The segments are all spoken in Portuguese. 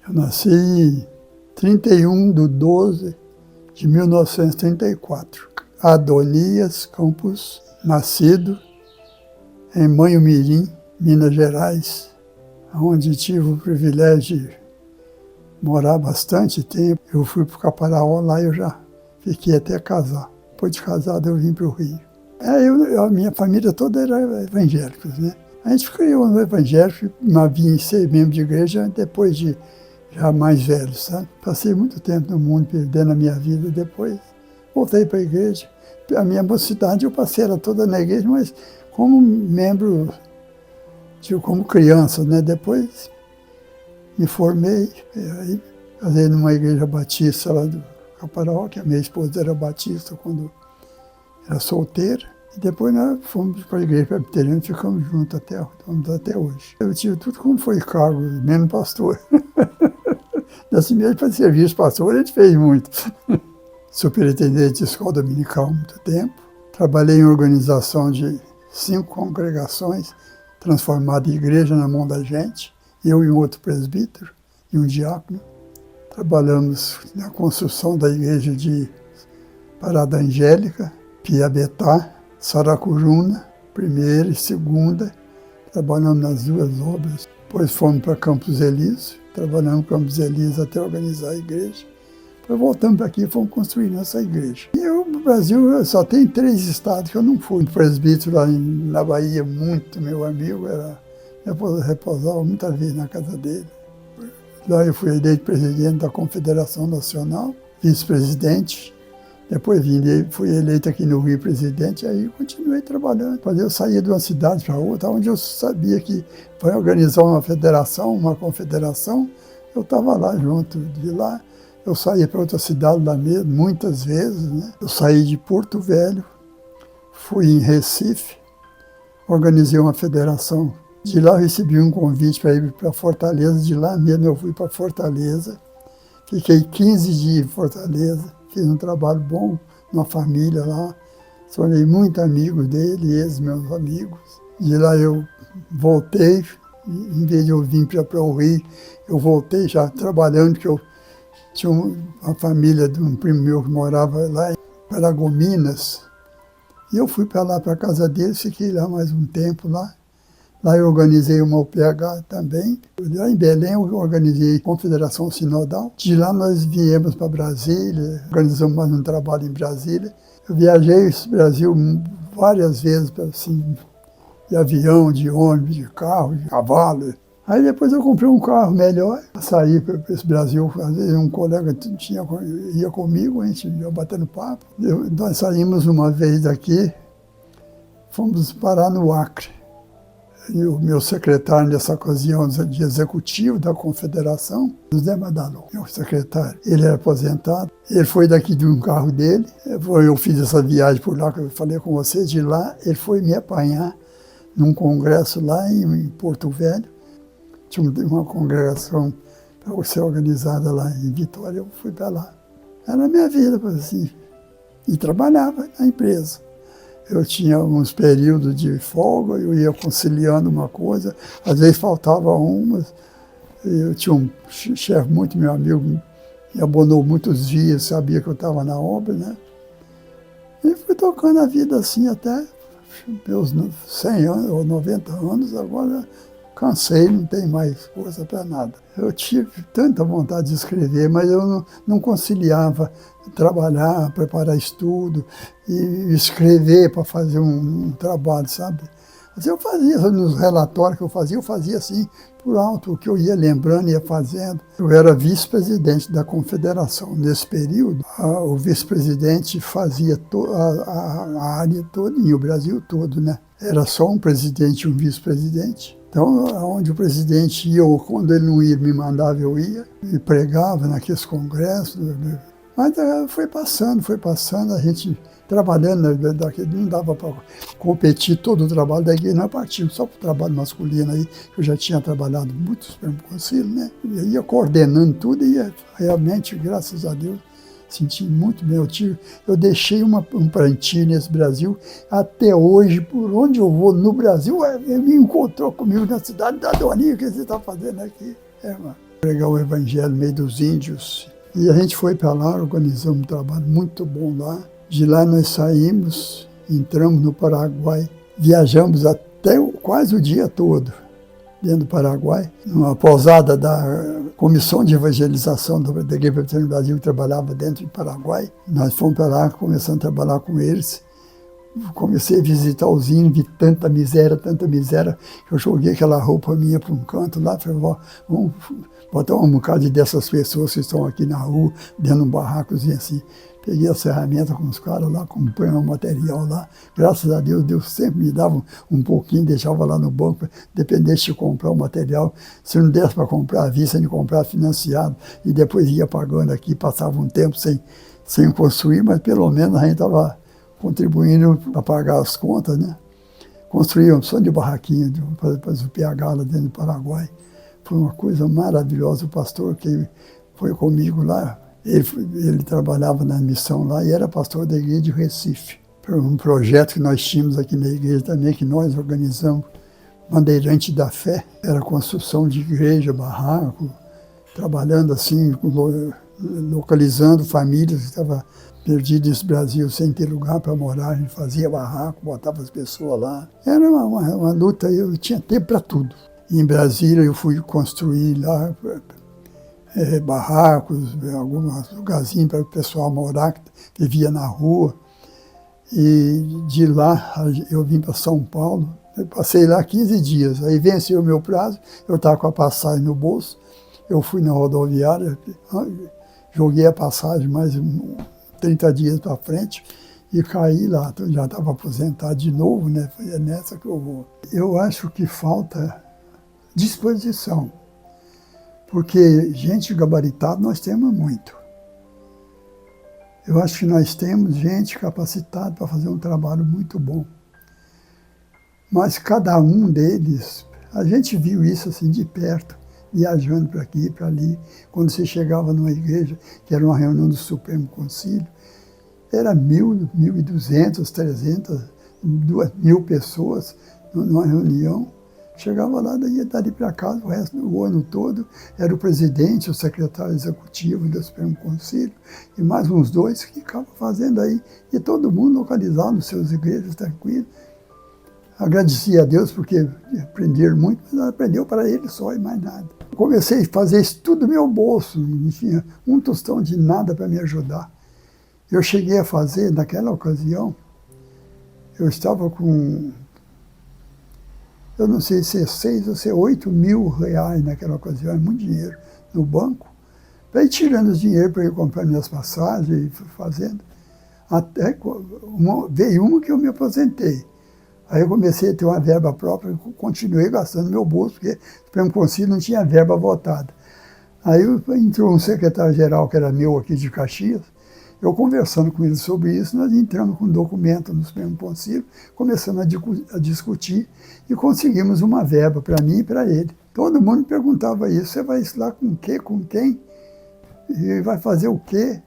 Eu nasci em 31/12/1934. Adonias Campos, nascido em Manhumirim, Minas Gerais, onde tive o privilégio de morar bastante tempo. Eu fui para o Caparaó, lá eu já fiquei até casar. Depois de casado eu vim para o Rio. A minha família toda era evangélicos, né? A gente criou no evangélico, mas vim ser membro de igreja depois de já mais velho, sabe? Passei muito tempo no mundo perdendo a minha vida, depois voltei para a igreja. A minha mocidade eu passei ela toda na igreja, mas como membro, como criança, né? Depois me formei, aí casei numa igreja batista lá do Caparaó, que a minha esposa era batista quando era solteira. E depois nós fomos para a igreja presbiteriana e ficamos juntos até hoje. Eu tive tudo como foi cargo, menos pastor. Nesse mesmo para serviço pastor, a gente fez muito. Superintendente de escola dominical há muito tempo. Trabalhei em organização de 5 congregações, transformada em igreja na mão da gente. Eu e um outro presbítero e um diácono. Trabalhamos na construção da igreja de Parada Angélica, Piabetá, Saracuruna, primeira e segunda. Trabalhamos nas 2 obras. Depois fomos para Campos Elíseos, trabalhamos em Campos Elíseos até organizar a igreja. Depois voltamos para aqui e fomos construir nossa igreja. E no Brasil só tem 3 estados que eu não fui. O presbítero lá na Bahia, muito meu amigo, repousava muitas vezes na casa dele. Lá eu fui eleito presidente da Confederação Nacional, vice-presidente. Depois fui eleito aqui no Rio presidente, aí continuei trabalhando. Mas eu saía de uma cidade para outra, onde eu sabia que vai organizar uma federação, uma confederação, eu estava lá junto. De lá eu saía para outra cidade lá mesmo, muitas vezes, né? Eu saí de Porto Velho, fui em Recife, organizei uma federação. De lá eu recebi um convite para ir para Fortaleza, de lá mesmo eu fui para Fortaleza. Fiquei 15 dias em Fortaleza. Fiz um trabalho bom numa família lá, tornei muito amigo dele, eles meus amigos. De lá eu voltei, em vez de eu vir para o Rio, eu voltei já trabalhando, porque eu tinha uma família de um primo meu que morava lá em Paragominas. E eu fui para lá, para a casa deles, fiquei lá mais um tempo lá. Lá eu organizei uma UPH também. Lá em Belém eu organizei a Confederação Sinodal. De lá nós viemos para Brasília, organizamos mais um trabalho em Brasília. Eu viajei o Brasil várias vezes, assim, de avião, de ônibus, de carro, de cavalo. Aí depois eu comprei um carro melhor, saí para esse Brasil. Às vezes um colega ia comigo, a gente ia batendo papo. Nós saímos uma vez daqui, fomos parar no Acre. E o meu secretário, nessa ocasião, de executivo da Confederação, José Madalon, meu secretário, ele era aposentado. Ele foi daqui de um carro dele. Eu fiz essa viagem por lá, que eu falei com vocês. De lá, ele foi me apanhar num congresso lá em Porto Velho. Tinha uma congregação para ser organizada lá em Vitória. Eu fui para lá. Era a minha vida, assim. E trabalhava na empresa. Eu tinha uns períodos de folga, eu ia conciliando uma coisa, às vezes faltava umas. Eu tinha um chefe muito meu amigo, me abonou muitos dias, sabia que eu estava na obra, né? E fui tocando a vida assim até meus 100 anos ou 90 anos, agora cansei, não tenho mais força para nada. Eu tive tanta vontade de escrever, mas eu não conciliava trabalhar, preparar estudo e escrever para fazer um trabalho, sabe? Mas eu fazia, nos relatórios que eu fazia assim, por alto, o que eu ia lembrando, ia fazendo. Eu era vice-presidente da Confederação. Nesse período, o vice-presidente fazia a área toda, e o Brasil todo, né? Era só um presidente e um vice-presidente. Então, onde o presidente ia, ou quando ele não ia, me mandava, eu ia. E pregava naqueles congressos. Mas foi passando, a gente trabalhando, não dava para competir todo o trabalho da igreja, nós partimos só para o trabalho masculino aí, eu já tinha trabalhado muito no Supremo Conselho, né? Eu ia coordenando tudo e realmente, graças a Deus, senti muito bem. Eu deixei um prantinho nesse Brasil, até hoje, por onde eu vou no Brasil, ele me encontrou comigo na cidade da Doninha, o que você está fazendo aqui? Mano. pregar o evangelho no meio dos índios. E a gente foi para lá, organizamos um trabalho muito bom lá. De lá nós saímos, entramos no Paraguai, viajamos até quase o dia todo dentro do Paraguai, numa pousada da Comissão de Evangelização da Igreja Presbiteriana do Brasil, que trabalhava dentro do Paraguai. Nós fomos para lá, começamos a trabalhar com eles. Comecei a visitar os índios, vi tanta miséria, que eu joguei aquela roupa minha para um canto lá, falei, vamos botar um bocado dessas pessoas que estão aqui na rua, dentro de um barracozinho assim. Peguei as ferramentas com os caras lá, comprei um material lá. Graças a Deus, Deus sempre me dava um pouquinho, deixava lá no banco, dependesse de comprar o material. Se não desse para comprar à vista, de comprar financiado, e depois ia pagando aqui, passava um tempo sem construir, mas pelo menos a gente estava contribuindo para pagar as contas, né? Construí um sonho de barraquinha para o PH lá dentro do Paraguai. Foi uma coisa maravilhosa. O pastor que foi comigo lá, ele trabalhava na missão lá e era pastor da igreja de Recife. Um projeto que nós tínhamos aqui na igreja também, que nós organizamos, Bandeirante da Fé. Era construção de igreja, barraco, trabalhando assim, localizando famílias que estavam perdidas nesse Brasil sem ter lugar para morar. A gente fazia barraco, botava as pessoas lá. Era uma luta, eu tinha tempo para tudo. E em Brasília eu fui construir lá barracos, alguns lugarzinhos para o pessoal morar, que vivia na rua. E de lá eu vim para São Paulo, eu passei lá 15 dias. Aí venceu o meu prazo, eu estava com a passagem no bolso, eu fui na rodoviária, joguei a passagem mais 30 dias para frente e caí lá. Então, já estava aposentado de novo, né? Foi nessa que eu vou. Eu acho que falta disposição, porque gente gabaritada nós temos muito. Eu acho que nós temos gente capacitada para fazer um trabalho muito bom. Mas cada um deles, a gente viu isso assim de perto, viajando para aqui e para ali. Quando você chegava numa igreja, que era uma reunião do Supremo Concílio, era 1.000, 1.200, 300, 2.000 pessoas numa reunião. Chegava lá, daí dali para casa, o resto do ano todo, era o presidente, o secretário executivo do Supremo Concílio, e mais uns dois que ficavam fazendo aí, e todo mundo localizado nos seus igrejas, tranquilo. Agradecia a Deus porque aprenderam muito, mas aprendeu para ele só e mais nada. Comecei a fazer isso tudo do meu bolso, não tinha um tostão de nada para me ajudar. Eu cheguei a fazer, naquela ocasião, eu estava com, eu não sei se é 6 ou se é 8 mil reais naquela ocasião, é muito dinheiro, no banco, para ir tirando o dinheiro para ir comprar minhas passagens e fazendo. Até veio uma que eu me aposentei. Aí eu comecei a ter uma verba própria, continuei gastando no meu bolso, porque o Supremo Concílio não tinha verba votada. Aí entrou um secretário-geral, que era meu aqui de Caxias, eu conversando com ele sobre isso, nós entramos com um documento no Supremo Concílio, começamos a discutir e conseguimos uma verba para mim e para ele. Todo mundo perguntava isso, você vai lá com o quê, com quem? E vai fazer o quê?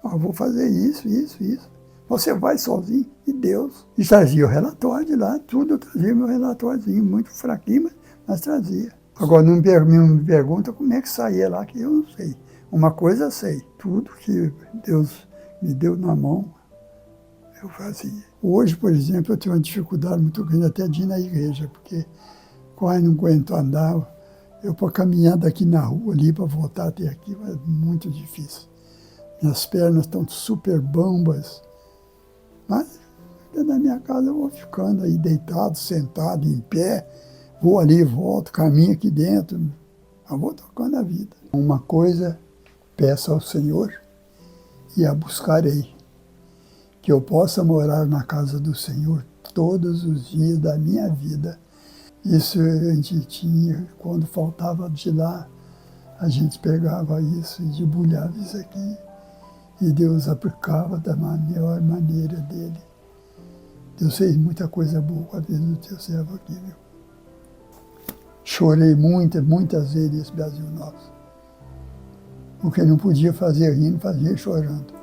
Vou fazer isso, isso, isso. Você vai sozinho, e Deus. E trazia o relatório de lá, tudo eu trazia meu relatório, muito fraquinho, mas trazia. Agora não me pergunta como é que saía lá, que eu não sei. Uma coisa eu sei, tudo que Deus me deu na mão, eu fazia. Hoje, por exemplo, eu tenho uma dificuldade muito grande até de ir na igreja, porque quase não aguento andar. Eu para caminhar daqui na rua ali para voltar até aqui, é muito difícil. Minhas pernas estão super bambas. Mas dentro da minha casa eu vou ficando aí deitado, sentado, em pé, vou ali, volto, caminho aqui dentro, eu vou tocando a vida. Uma coisa peço ao Senhor e a buscarei, que eu possa morar na casa do Senhor todos os dias da minha vida. Isso a gente tinha, quando faltava de lá, a gente pegava isso e debulhava isso aqui. E Deus aplicava da melhor maneira dele. Deus fez muita coisa boa com a vida do teu servo aqui, viu? Chorei muitas vezes nesse Brasil nosso. O que não podia fazer rindo, fazia chorando.